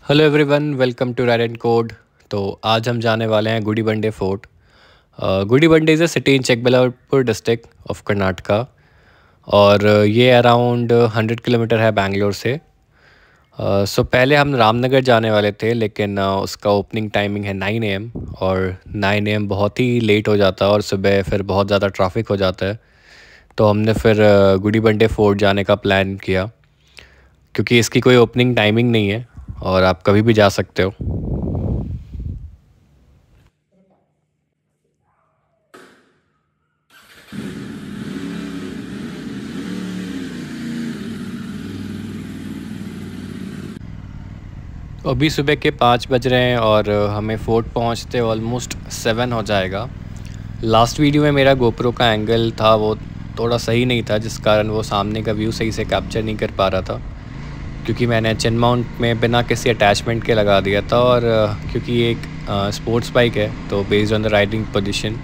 Hello everyone, welcome to ride and code. तो आज हम जाने वाले हैं Gudibande fort. Gudibande is a city in Chikballapur district of Karnataka. और ये अराउंड 100 किलोमीटर है बैंगलोर से। सो पहले हम रामनगर जाने वाले थे, लेकिन उसका ओपनिंग टाइमिंग है 9 AM। और 9 AM बहुत ही लेट हो जाता है और सुबह फिर बहुत ज़्यादा ट्रैफिक हो जाता है। तो हमने फिर गुडीबंडे फोर्ट जाने का प्लान किया, क्योंकि इसकी कोई ओपनिंग टाइमिंग नहीं है और आप कभी भी जा सकते हो। अभी सुबह के 5 बज रहे हैं और हमें फोर्ट पहुंचते ऑलमोस्ट 7 हो जाएगा। लास्ट वीडियो में मेरा गोप्रो का एंगल था वो थोड़ा सही नहीं था, जिस कारण वो सामने का व्यू सही से कैप्चर नहीं कर पा रहा था, क्योंकि मैंने चिन माउंट में बिना किसी अटैचमेंट के लगा दिया था। और क्योंकि ये एक स्पोर्ट्स बाइक है, तो based on the riding position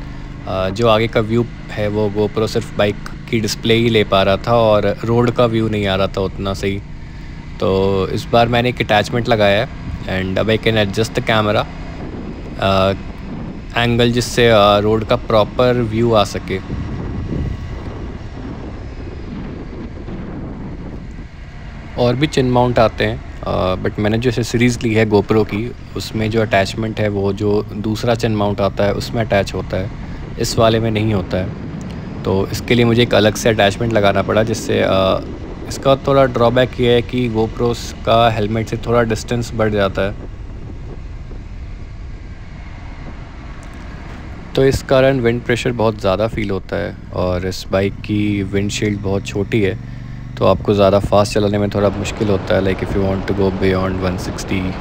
जो आगे का व्यू है वो गोप्रो सिर्फ बाइक की डिस्प्ले ही ले पा रहा था और रोड का व्यू नहीं आ रहा था उतना सही। तो इस बार मैंने एक अटैचमेंट लगाया है एंड अब I can adjust the camera angle, जिससे रोड का प्रॉपर व्यू आ सके। और भी चिन माउंट आते हैं, बट मैंने जो सीरीज़ ली है गोप्रो की, उसमें जो अटैचमेंट है वो जो दूसरा चिन माउंट आता है उसमें अटैच होता है, इस वाले में नहीं होता है। तो इसके लिए मुझे एक अलग से अटैचमेंट लगाना पड़ा, जिससे इसका थोड़ा ड्रॉबैक ये है कि गोप्रोस का हेलमेट से थोड़ा डिस्टेंस बढ़ जाता है। तो इस कारण विंड प्रेशर बहुत ज़्यादा फील होता है और इस बाइक की विंडशील्ड बहुत छोटी है, तो आपको ज़्यादा फास्ट चलाने में थोड़ा मुश्किल होता है, like if you want to go beyond 160।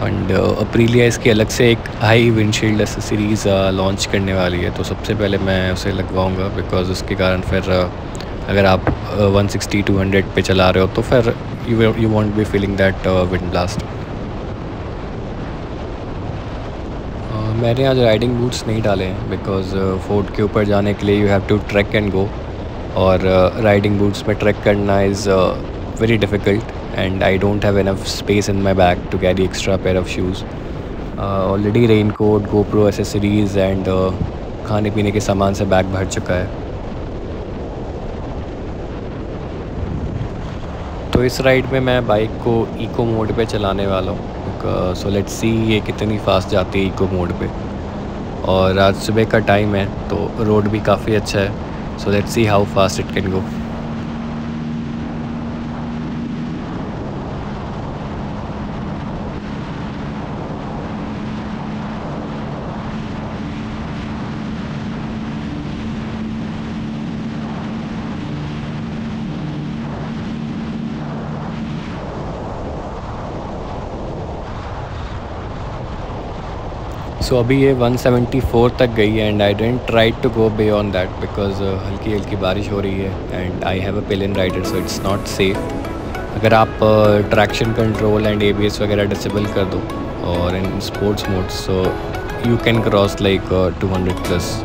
And Aprilia इसकी अलग से एक हाई विंडशील्ड एसेसरीज़ लॉन्च करने वाली है, तो सबसे पहले मैं उसे लगवाऊंगा, बिकॉज़ उसके कारण फिर अगर आप 160 200 पे चला रहे हो तो फिर you want be feeling that wind blast. मैंने आज राइडिंग बूट्स नहीं डाले हैं, बिकॉज़ फोर्ट के ऊपर जाने के लिए you have to trek and go, और राइडिंग बूट्स में ट्रैक करना is very difficult and I don't have enough space in my bag to carry extra pair of shoes. Already raincoat, GoPro accessories and खाने पीने के सामान से bag भर चुका है। तो इस राइड में मैं बाइक को इको मोड पे चलाने वाला हूँ, सो लेट्स सी ये कितनी फास्ट जाती है इको मोड पे। और आज सुबह का टाइम है तो रोड भी काफ़ी अच्छा है, so let's see how fast it can go. So अभी ये 174 तक गई है and I don't try to go beyond that, because हल्की हल्की बारिश हो रही है and I have a pillion rider, so it's not safe. अगर आप ट्रैक्शन कंट्रोल एंड एबीएस वगैरह डिसेबल कर दो और in sports mode, so you can cross like 200 plus.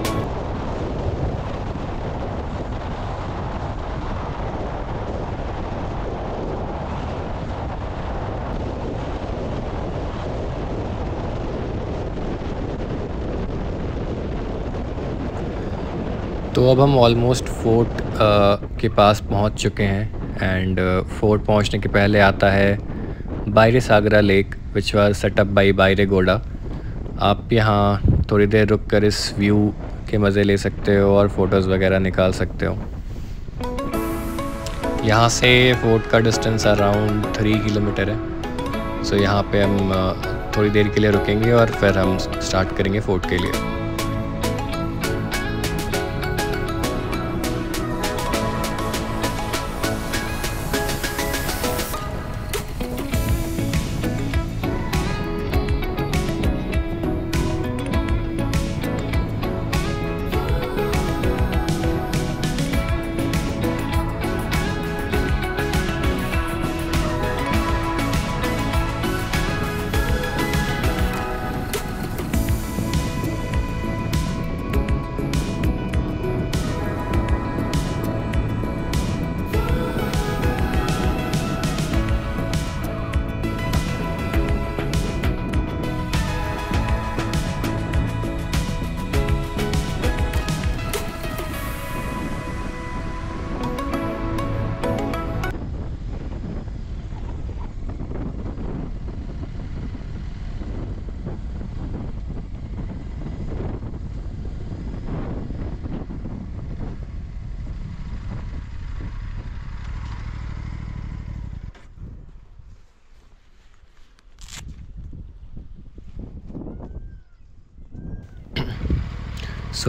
तो अब हम ऑलमोस्ट फोर्ट के पास पहुंच चुके हैं एंड फोर्ट पहुंचने के पहले आता है Byre Sagara lake, which was set up by Byre Gowda. आप यहाँ थोड़ी देर रुक कर इस व्यू के मज़े ले सकते हो और फ़ोटोज़ वगैरह निकाल सकते हो। यहाँ से फोर्ट का डिस्टेंस अराउंड 3 किलोमीटर है। सो यहाँ पे हम थोड़ी देर के लिए रुकेंगे और फिर हम स्टार्ट करेंगे फोर्ट के लिए।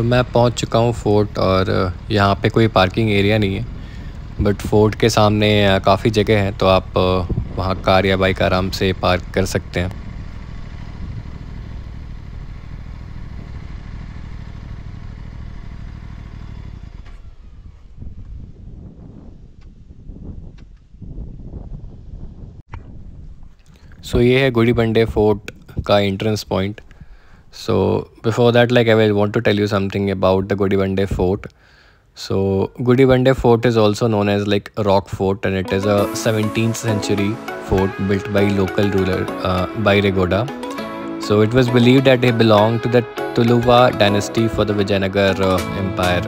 मैं पहुंच चुका हूं फोर्ट, और यहाँ पे कोई पार्किंग एरिया नहीं है, बट फोर्ट के सामने काफ़ी जगह है, तो आप वहाँ कार या बाइक आराम से पार्क कर सकते हैं। ये है गुडी बंडे फोर्ट का entrance point. So before that, like, I will want to tell you something about the Godibande Fort. So Godibande Fort is also known as like Rock Fort, and it is a 17th century fort built by local ruler Bairegoda. So it was believed that it belonged to the Tuluva dynasty for the Vijayanagar Empire.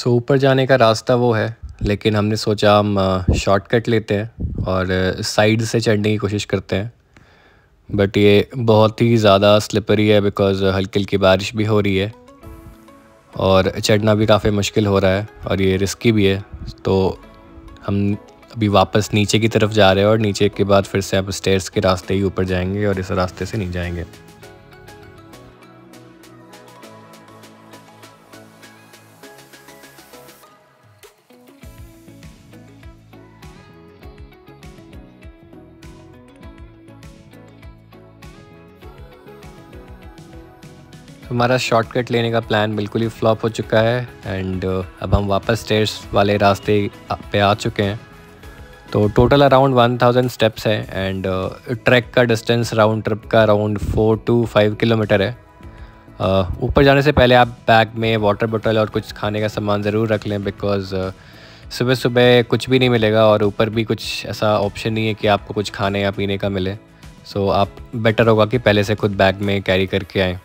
ऊपर जाने का रास्ता वो है, लेकिन हमने सोचा हम शॉर्टकट लेते हैं और साइड से चढ़ने की कोशिश करते हैं। बट ये बहुत ही ज़्यादा स्लिपरी है, बिकॉज़ हल्की हल्की बारिश भी हो रही है और चढ़ना भी काफ़ी मुश्किल हो रहा है, और ये रिस्की भी है। तो हम अभी वापस नीचे की तरफ जा रहे हैं, और नीचे के बाद फिर से आप स्टेयर्स के रास्ते ही ऊपर जाएंगे और इस रास्ते से नहीं जाएंगे। हमारा शॉर्टकट लेने का प्लान बिल्कुल ही फ्लॉप हो चुका है, एंड अब हम वापस स्टेयर्स वाले रास्ते पे आ चुके हैं। तो टोटल अराउंड 1000 स्टेप्स है, एंड ट्रैक का डिस्टेंस राउंड ट्रिप का अराउंड 4 to 5 किलोमीटर है। ऊपर जाने से पहले आप बैग में वाटर बोतल और कुछ खाने का सामान ज़रूर रख लें, बिकॉज़ सुबह सुबह कुछ भी नहीं मिलेगा, और ऊपर भी कुछ ऐसा ऑप्शन नहीं है कि आपको कुछ खाने या पीने का मिले। आप बेटर होगा कि पहले से खुद बैग में कैरी करके आएँ।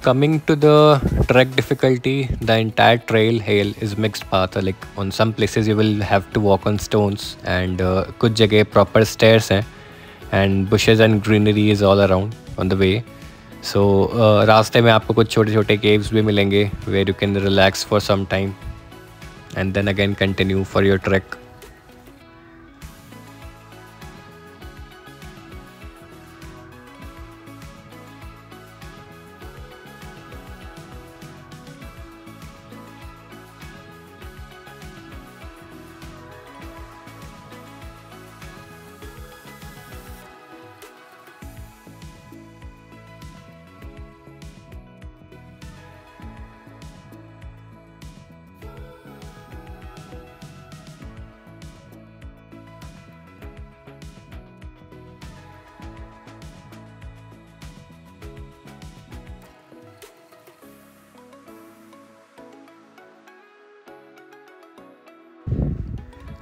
Coming to the trek difficulty, the entire trail hail is mixed path. Like on some places you will have to walk on stones, and कुछ जगह proper stairs हैं, and bushes and greenery is all around on the way. रास्ते में आपको कुछ छोटे छोटे caves भी मिलेंगे where you can relax for some time and then again continue for your trek.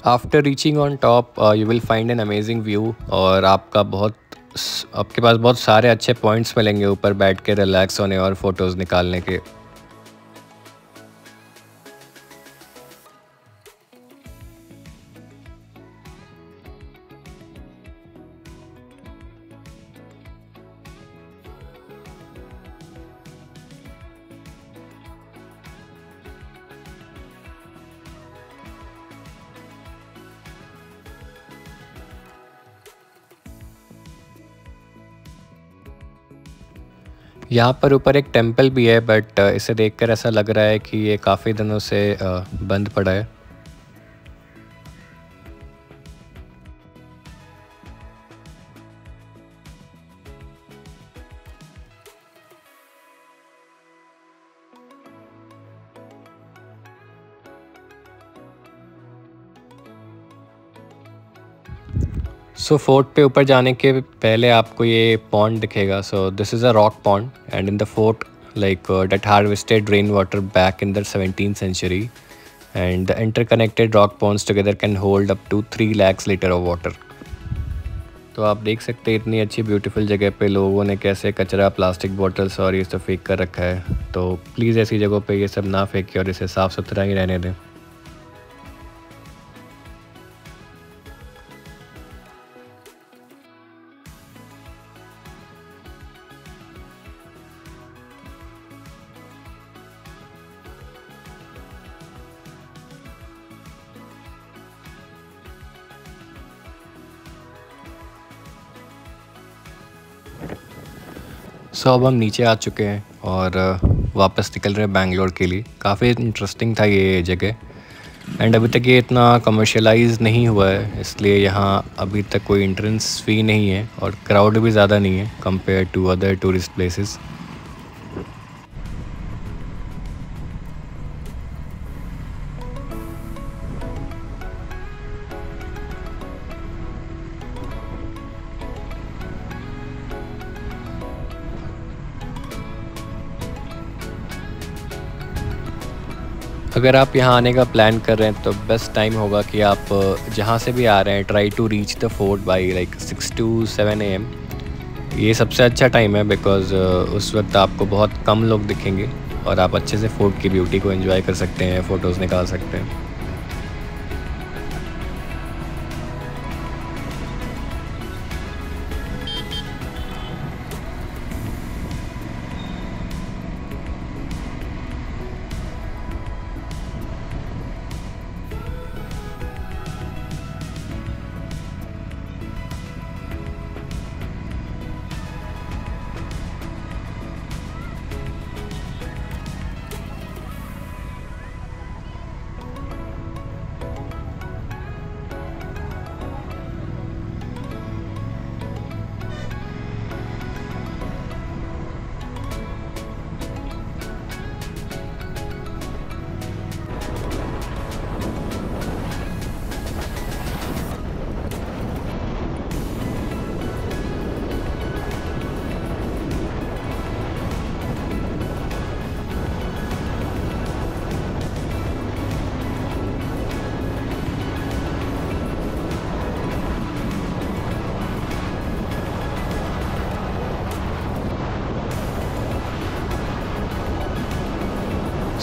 After reaching on top you will find an amazing view, और आपके पास बहुत सारे अच्छे पॉइंट्स मिलेंगे ऊपर बैठ के रिलैक्स होने और फ़ोटोज़ निकालने के। यहाँ पर ऊपर एक टेंपल भी है, बट इसे देखकर ऐसा लग रहा है कि ये काफ़ी दिनों से बंद पड़ा है। सो फोर्ट पे ऊपर जाने के पहले आपको ये पॉन्ड दिखेगा. So this is a rock pond and in the fort like that harvested rainwater back in the 17th century, and the interconnected rock ponds together can hold up to 3 lakhs liter of water. तो आप देख सकते हैं इतनी अच्छी beautiful जगह पे लोगों ने कैसे कचरा, प्लास्टिक बॉटल्स और ये सब फेंक कर रखा है. तो प्लीज़ ऐसी जगहों पे ये सब ना फेंकें और इसे साफ़ सुथरा ही रहने दें. सो अब हम नीचे आ चुके हैं और वापस निकल रहे हैं बैंगलोर के लिए. काफ़ी इंटरेस्टिंग था ये जगह एंड अभी तक ये इतना कमर्शलाइज नहीं हुआ है, इसलिए यहाँ अभी तक कोई एंट्रेंस फ़ी नहीं है और क्राउड भी ज़्यादा नहीं है compare to other tourist places. अगर आप यहाँ आने का प्लान कर रहे हैं तो बेस्ट टाइम होगा कि आप जहाँ से भी आ रहे हैं try to reach the fort by like 6 to 7 AM. ये सबसे अच्छा टाइम है बिकॉज़ उस वक्त आपको बहुत कम लोग दिखेंगे और आप अच्छे से फोर्ट की ब्यूटी को एंजॉय कर सकते हैं, फ़ोटोज़ निकाल सकते हैं.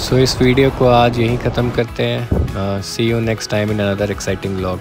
सो इस वीडियो को आज यहीं ख़त्म करते हैं. See you next time in another exciting vlog.